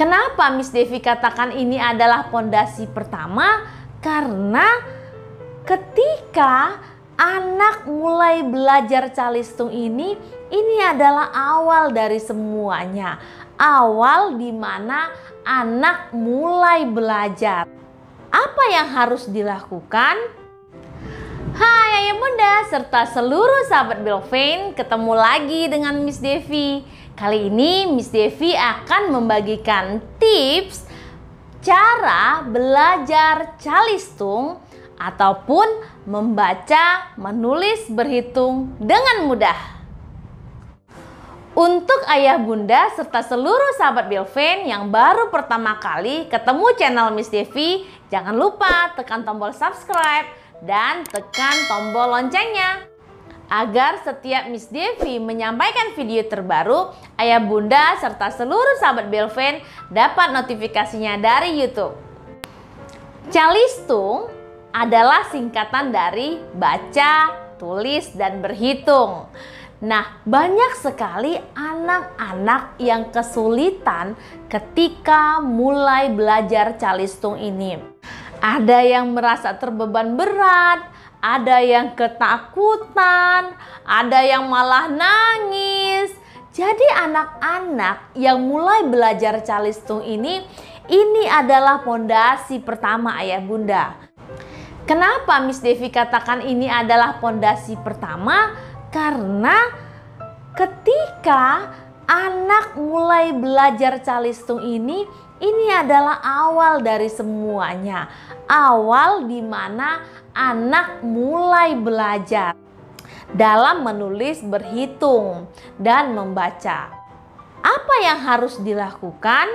Kenapa Miss Devi katakan ini adalah pondasi pertama? Karena ketika anak mulai belajar calistung ini adalah awal dari semuanya. Awal di mana anak mulai belajar. Apa yang harus dilakukan? Hai Ayah Bunda serta seluruh sahabat Belvane, ketemu lagi dengan Miss Devi. Kali ini Miss Devi akan membagikan tips cara belajar calistung ataupun membaca, menulis, berhitung dengan mudah. Untuk ayah bunda serta seluruh sahabat Belvane yang baru pertama kali ketemu channel Miss Devi, jangan lupa tekan tombol subscribe dan tekan tombol loncengnya agar setiap Miss Devi menyampaikan video terbaru, ayah bunda serta seluruh sahabat Belvane dapat notifikasinya dari YouTube. Calistung adalah singkatan dari baca, tulis, dan berhitung. Nah, banyak sekali anak-anak yang kesulitan ketika mulai belajar calistung ini. Ada yang merasa terbeban berat, ada yang ketakutan, ada yang malah nangis. Jadi anak-anak yang mulai belajar calistung ini adalah pondasi pertama ayah bunda. Kenapa Miss Devi katakan ini adalah pondasi pertama? Karena ketika anak mulai belajar calistung ini adalah awal dari semuanya. Awal di mana anak mulai belajar dalam menulis, berhitung, dan membaca. Apa yang harus dilakukan?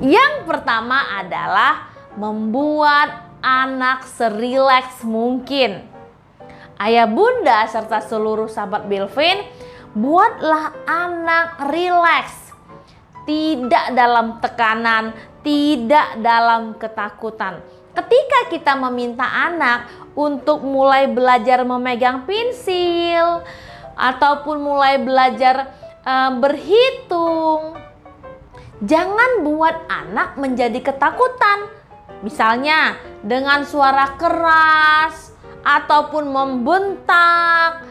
Yang pertama adalah membuat anak serileks mungkin. Ayah bunda serta seluruh sahabat Belvane, buatlah anak rileks. Tidak dalam tekanan, tidak dalam ketakutan. Ketika kita meminta anak untuk mulai belajar memegang pensil ataupun mulai belajar berhitung, jangan buat anak menjadi ketakutan. Misalnya dengan suara keras ataupun membentak.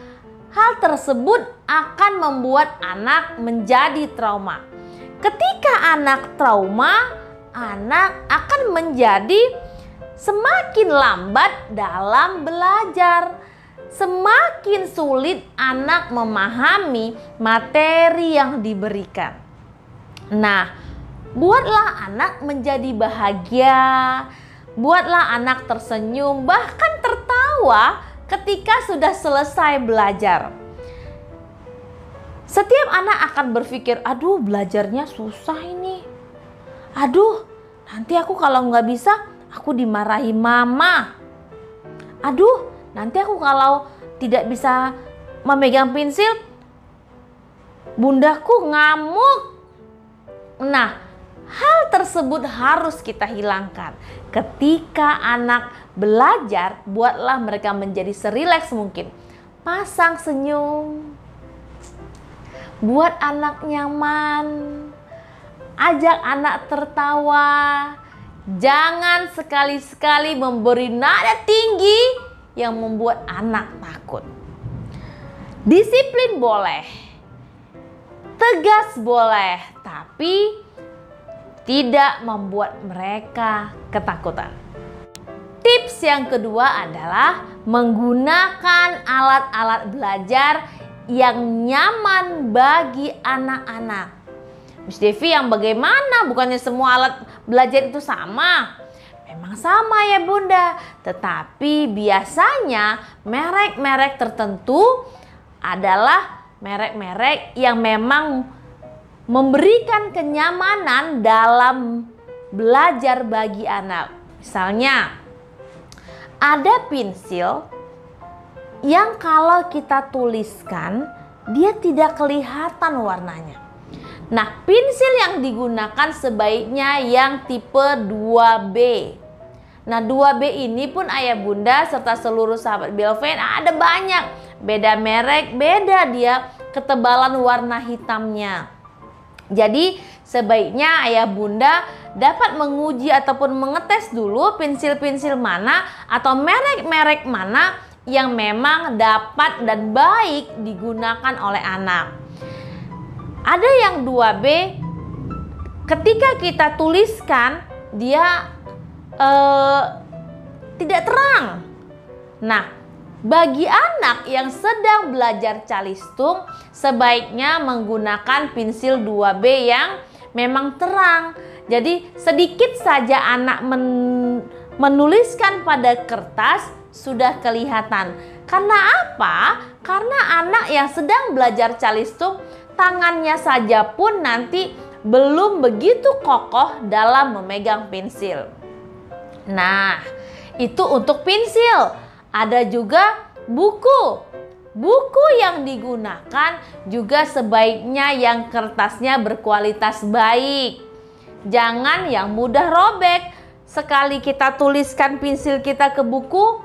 Hal tersebut akan membuat anak menjadi trauma. Ketika anak trauma, anak akan menjadi semakin lambat dalam belajar. Semakin sulit anak memahami materi yang diberikan. Nah, buatlah anak menjadi bahagia. Buatlah anak tersenyum, bahkan tertawa ketika sudah selesai belajar. Setiap anak akan berpikir, aduh belajarnya susah ini. Aduh, nanti aku kalau nggak bisa, aku dimarahi mama. Aduh, nanti aku kalau tidak bisa memegang pensil, bundaku ngamuk. Nah, hal tersebut harus kita hilangkan. Ketika anak belajar, buatlah mereka menjadi serileks mungkin. Pasang senyum, buat anak nyaman, ajak anak tertawa. Jangan sekali-sekali memberi nada tinggi yang membuat anak takut. Disiplin boleh, tegas boleh, tapi tidak membuat mereka ketakutan. Tips yang kedua adalah menggunakan alat-alat belajar yang nyaman bagi anak-anak. Miss Devi yang bagaimana? Bukannya semua alat belajar itu sama? Memang sama ya bunda, tetapi biasanya merek-merek tertentu adalah merek-merek yang memang memberikan kenyamanan dalam belajar bagi anak. Misalnya, ada pensil yang kalau kita tuliskan, dia tidak kelihatan warnanya. Nah, pensil yang digunakan sebaiknya yang tipe 2B. Nah, 2B ini pun ayah bunda serta seluruh sahabat Belvane ada banyak. Beda merek, beda dia ketebalan warna hitamnya. Jadi sebaiknya ayah bunda dapat menguji ataupun mengetes dulu pensil-pensil mana atau merek-merek mana yang memang dapat dan baik digunakan oleh anak. Ada yang 2B, ketika kita tuliskan dia tidak terang. Nah, bagi anak yang sedang belajar calistung, sebaiknya menggunakan pensil 2B yang memang terang. Jadi sedikit saja anak menuliskan pada kertas sudah kelihatan. Karena apa? Karena anak yang sedang belajar calistung, tangannya saja pun nanti belum begitu kokoh dalam memegang pensil. Nah, itu untuk pensil. Ada juga buku. Buku yang digunakan juga sebaiknya yang kertasnya berkualitas baik. Jangan yang mudah robek. Sekali kita tuliskan pensil kita ke buku,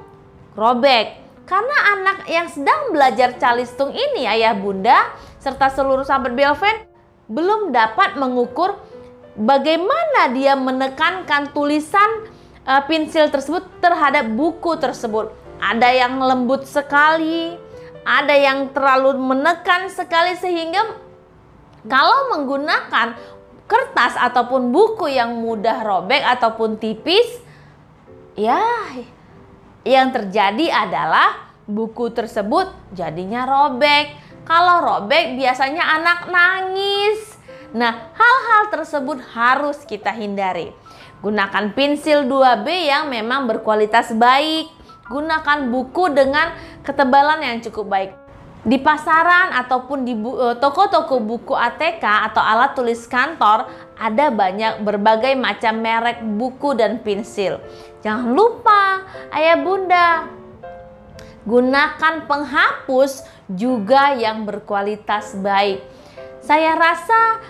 robek. Karena anak yang sedang belajar calistung ini, ayah bunda serta seluruh sahabat Belven belum dapat mengukur bagaimana dia menekankan tulisan pensil tersebut terhadap buku tersebut. Ada yang lembut sekali, ada yang terlalu menekan sekali, sehingga kalau menggunakan kertas ataupun buku yang mudah robek ataupun tipis, ya yang terjadi adalah buku tersebut jadinya robek. Kalau robek biasanya anak nangis. Nah, hal-hal tersebut harus kita hindari. Gunakan pensil 2B yang memang berkualitas baik. Gunakan buku dengan ketebalan yang cukup baik. Di pasaran ataupun di toko-toko buku ATK atau alat tulis kantor, ada banyak berbagai macam merek buku dan pensil. Jangan lupa ayah bunda, gunakan penghapus juga yang berkualitas baik. Saya rasa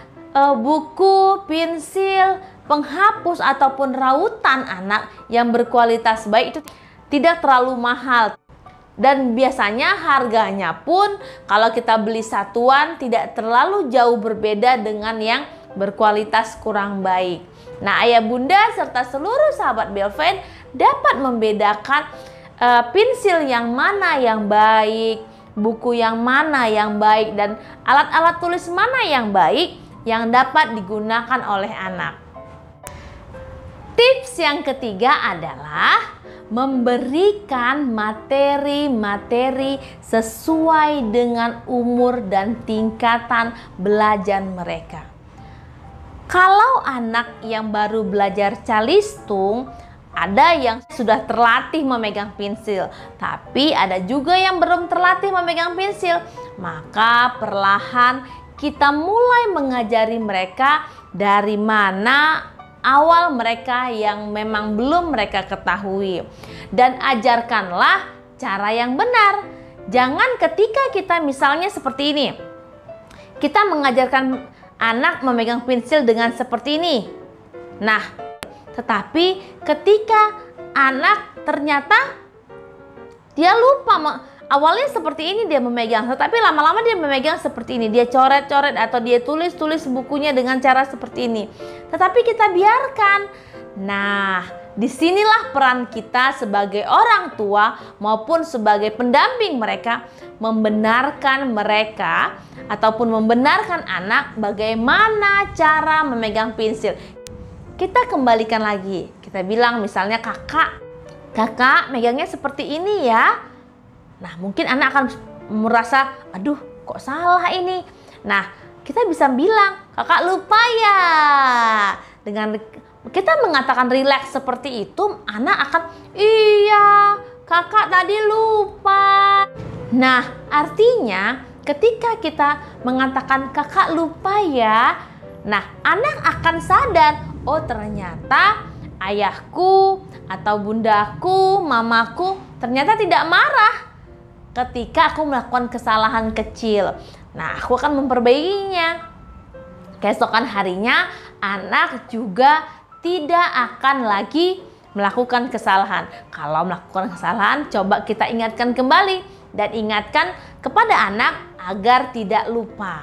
buku, pensil, penghapus ataupun rautan anak yang berkualitas baik itu tidak terlalu mahal. Dan biasanya harganya pun kalau kita beli satuan tidak terlalu jauh berbeda dengan yang berkualitas kurang baik. Nah, ayah bunda serta seluruh sahabat Belven dapat membedakan pensil yang mana yang baik, buku yang mana yang baik, dan alat-alat tulis mana yang baik yang dapat digunakan oleh anak. Tips yang ketiga adalah memberikan materi-materi sesuai dengan umur dan tingkatan belajar mereka. Kalau anak yang baru belajar calistung, ada yang sudah terlatih memegang pensil, tapi ada juga yang belum terlatih memegang pensil. Maka perlahan kita mulai mengajari mereka dari mana awal mereka yang memang belum mereka ketahui. Dan ajarkanlah cara yang benar. Jangan ketika kita misalnya seperti ini, kita mengajarkan anak memegang pensil dengan seperti ini. Nah, tetapi ketika anak ternyata dia lupa, awalnya seperti ini dia memegang, tetapi lama-lama dia memegang seperti ini. Dia coret-coret atau dia tulis-tulis bukunya dengan cara seperti ini. Tetapi kita biarkan. Nah, disinilah peran kita sebagai orang tua maupun sebagai pendamping mereka, membenarkan mereka ataupun membenarkan anak bagaimana cara memegang pensil. Kita kembalikan lagi. Kita bilang misalnya kakak megangnya seperti ini ya. Nah, mungkin anak akan merasa, aduh kok salah ini. Nah, kita bisa bilang, kakak lupa ya. Dengan kita mengatakan rileks seperti itu, anak akan, iya kakak tadi lupa. Nah, artinya ketika kita mengatakan kakak lupa ya, nah anak akan sadar, oh ternyata ayahku atau bundaku, mamaku ternyata tidak marah ketika aku melakukan kesalahan kecil. Nah, aku akan memperbaikinya. Keesokan harinya, anak juga tidak akan lagi melakukan kesalahan. Kalau melakukan kesalahan, coba kita ingatkan kembali dan ingatkan kepada anak agar tidak lupa.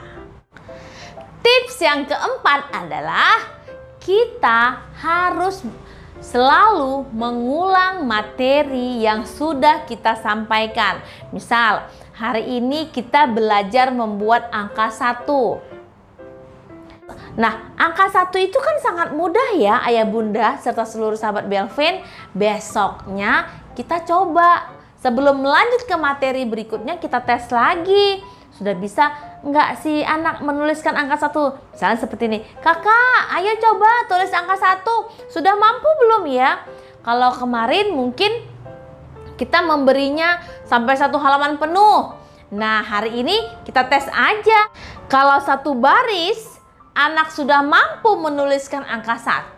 Tips yang keempat adalah kita harus selalu mengulang materi yang sudah kita sampaikan. Misal, hari ini kita belajar membuat angka 1. Nah, angka 1 itu kan sangat mudah ya ayah bunda serta seluruh sahabat Belvin. Besoknya kita coba. Sebelum melanjut ke materi berikutnya kita tes lagi. Sudah bisa nggak si anak menuliskan angka 1? Misalnya seperti ini. Kakak, ayo coba tulis angka 1. Sudah mampu belum ya? Kalau kemarin mungkin kita memberinya sampai 1 halaman penuh. Nah, hari ini kita tes aja. Kalau 1 baris anak sudah mampu menuliskan angka 1,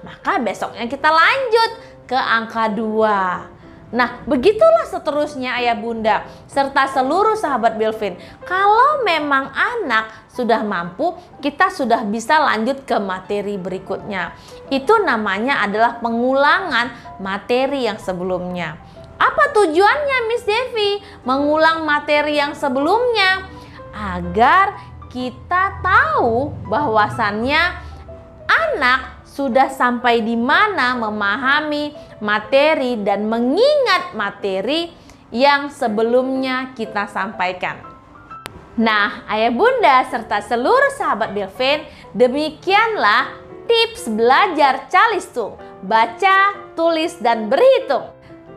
maka besoknya kita lanjut ke angka 2. Nah, begitulah seterusnya ayah bunda serta seluruh sahabat Belvin. Kalau memang anak sudah mampu, kita sudah bisa lanjut ke materi berikutnya. Itu namanya adalah pengulangan materi yang sebelumnya. Apa tujuannya Miss Devi mengulang materi yang sebelumnya? Agar kita tahu bahwasannya anak sudah sampai di mana memahami materi dan mengingat materi yang sebelumnya kita sampaikan. Nah, ayah bunda serta seluruh sahabat Belvin, demikianlah tips belajar calistung, baca, tulis, dan berhitung.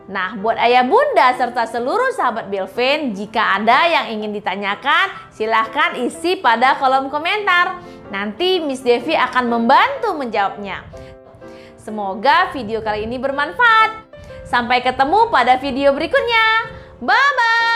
Nah, buat ayah bunda serta seluruh sahabat Belvin, jika ada yang ingin ditanyakan, silahkan isi pada kolom komentar. Nanti Miss Devi akan membantu menjawabnya. Semoga video kali ini bermanfaat. Sampai ketemu pada video berikutnya. Bye-bye.